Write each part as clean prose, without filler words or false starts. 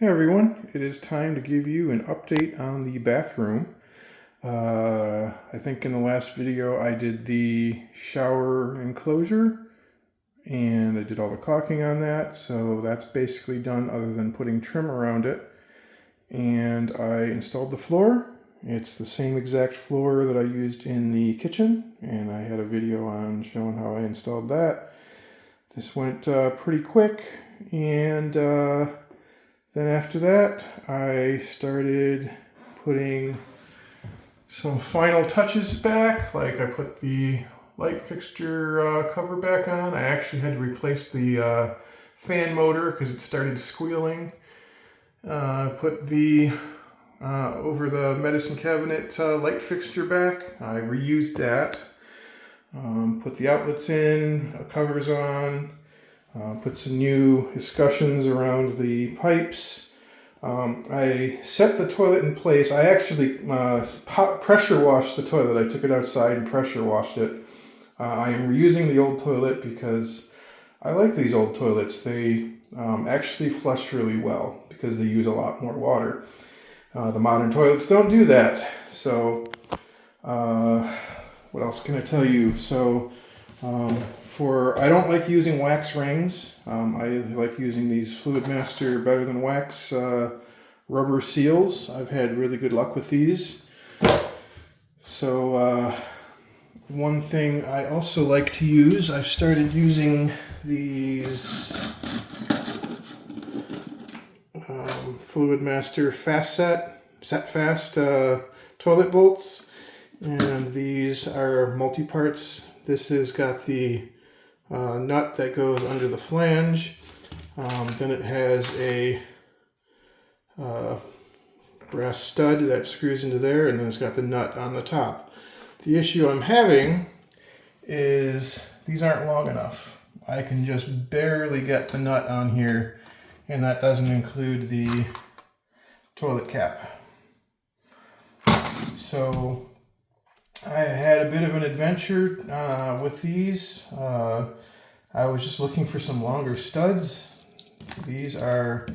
Hey everyone, it is time to give you an update on the bathroom. I think in the last video I did the shower enclosure and I did all the caulking on that, so that's basically done other than putting trim around it. And I installed the floor. It's the same exact floor that I used in the kitchen, and I had a video on showing how I installed that. This went pretty quick, and then after that, I started putting some final touches back, like I put the light fixture cover back on. I actually had to replace the fan motor because it started squealing. Put the over the medicine cabinet light fixture back. I reused that. Put the outlets in, covers on. Put some new escutcheons around the pipes. I set the toilet in place. I actually pressure washed the toilet. I took it outside and pressure washed it. I am reusing the old toilet because I like these old toilets. They actually flush really well because they use a lot more water. The modern toilets don't do that. So what else can I tell you? So I don't like using wax rings. I like using these Fluid Master Better Than Wax rubber seals. I've had really good luck with these. So one thing I also like to use, I've started using these Fluid Master Set Fast toilet bolts. And these are multi-parts. This has got the nut that goes under the flange. Then it has a brass stud that screws into there, and then it's got the nut on the top. The issue I'm having is these aren't long enough. I can just barely get the nut on here, and that doesn't include the toilet cap. So I had a bit of an adventure with these. I was just looking for some longer studs. These are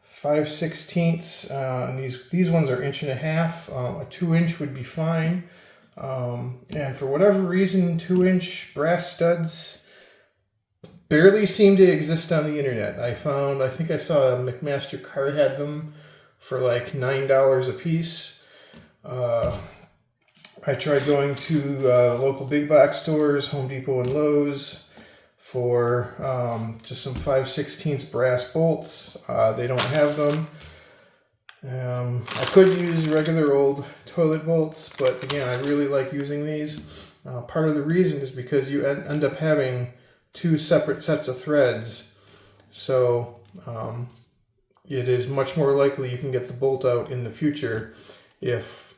5/16, and these ones are 1.5 inches. A 2-inch would be fine. And for whatever reason, 2-inch brass studs barely seem to exist on the internet. I think I saw a McMaster car had them for like $9 a piece. I tried going to local big box stores, Home Depot and Lowe's, for just some 5/16 brass bolts. They don't have them. I could use regular old toilet bolts, but again, I really like using these. Part of the reason is because you end up having 2 separate sets of threads. So it is much more likely you can get the bolt out in the future if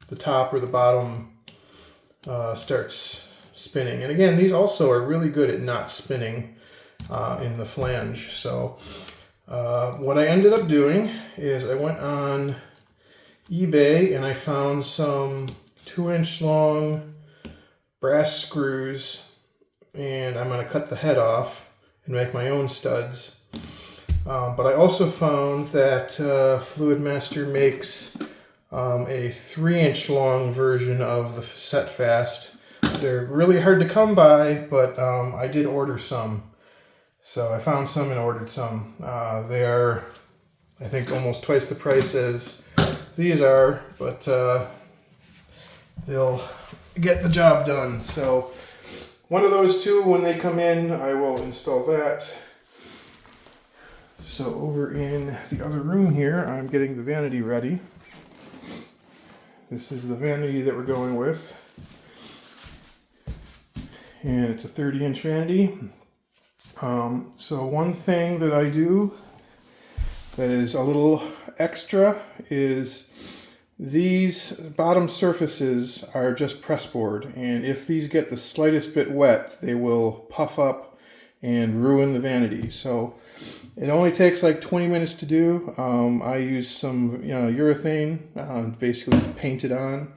the top or the bottom starts spinning. And again, these also are really good at not spinning in the flange. So what I ended up doing is I went on eBay and I found some 2-inch long brass screws, and I'm going to cut the head off and make my own studs. But I also found that Fluid Master makes a 3-inch long version of the Set Fast. They're really hard to come by, but I did order some. So I found some and ordered some. They are, I think, almost twice the price as these are, but they'll get the job done. So one of those two, when they come in, I will install that. So over in the other room here, I'm getting the vanity ready. This is the vanity that we're going with. And it's a 30-inch vanity. So one thing that I do that is a little extra is these bottom surfaces are just pressboard, and if these get the slightest bit wet, they will puff up and ruin the vanity. So it only takes like 20 minutes to do. I use some urethane, basically paint it on,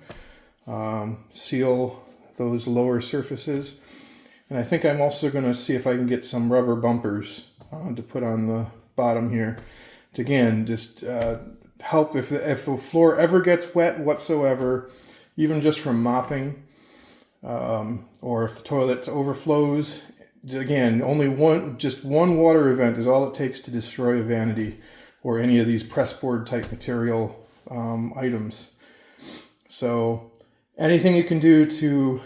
seal those lower surfaces. And I think I'm also going to see if I can get some rubber bumpers to put on the bottom here. to again, just help if the floor ever gets wet whatsoever, even just from mopping, or if the toilet overflows. Again, just one water event is all it takes to destroy a vanity or any of these pressboard type material items. So anything you can do to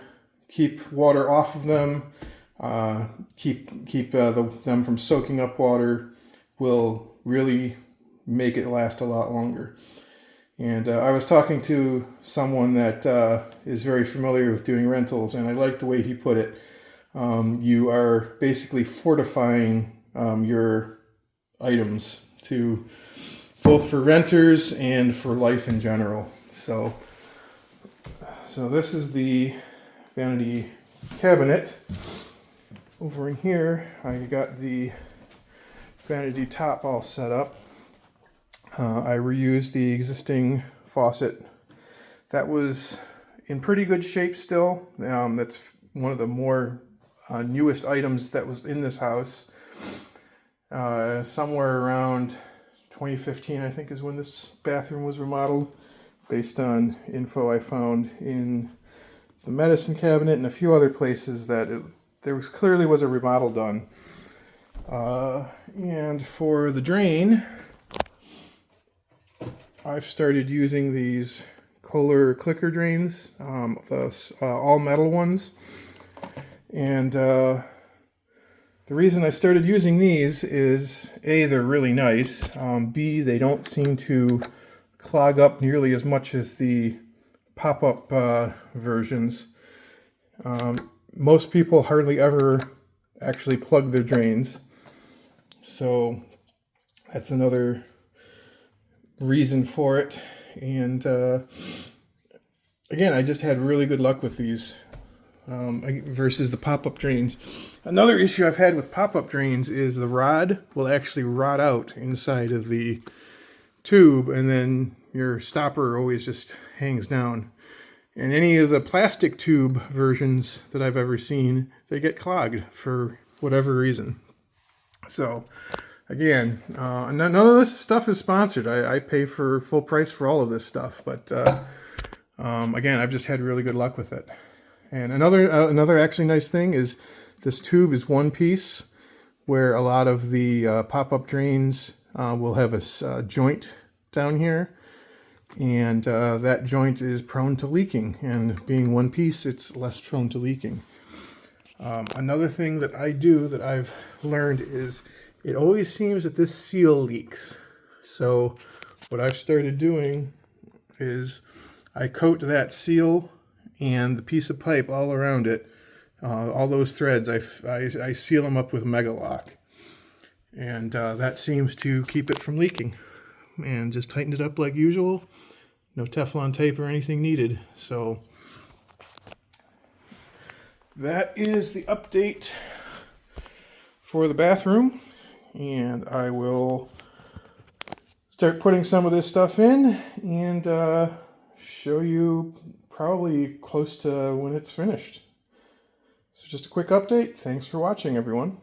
keep water off of them, keep them from soaking up water, will really make it last a lot longer. And I was talking to someone that is very familiar with doing rentals, and I like the way he put it. You are basically fortifying your items to both for renters and for life in general. So this is the vanity cabinet. Over in here, I got the vanity top all set up. I reused the existing faucet. That was in pretty good shape still. That's one of the more newest items that was in this house. Somewhere around 2015, I think, is when this bathroom was remodeled, based on info I found in the medicine cabinet and a few other places that there clearly was a remodel done. And for the drain, I've started using these Kohler clicker drains, the all metal ones. And the reason I started using these is A, they're really nice. B, they don't seem to clog up nearly as much as the pop-up versions. Most people hardly ever actually plug their drains. So that's another reason for it. And again, I just had really good luck with these versus the pop-up drains. Another issue I've had with pop-up drains is the rod will actually rot out inside of the tube, and then your stopper always just hangs down. And any of the plastic tube versions that I've ever seen, they get clogged for whatever reason. So again, none of this stuff is sponsored. I pay for full price for all of this stuff, but again, I've just had really good luck with it. And another actually nice thing is this tube is one piece, where a lot of the pop-up drains will have a joint down here, and that joint is prone to leaking, and being one piece, it's less prone to leaking. Another thing that I do that I've learned is it always seems that this seal leaks. So what I've started doing is I coat that seal and the piece of pipe all around it, all those threads, I seal them up with Megalock. And that seems to keep it from leaking. And just tighten it up like usual. No Teflon tape or anything needed. So that is the update for the bathroom. And I will start putting some of this stuff in and show you probably close to when it's finished. So just a quick update. Thanks for watching, everyone.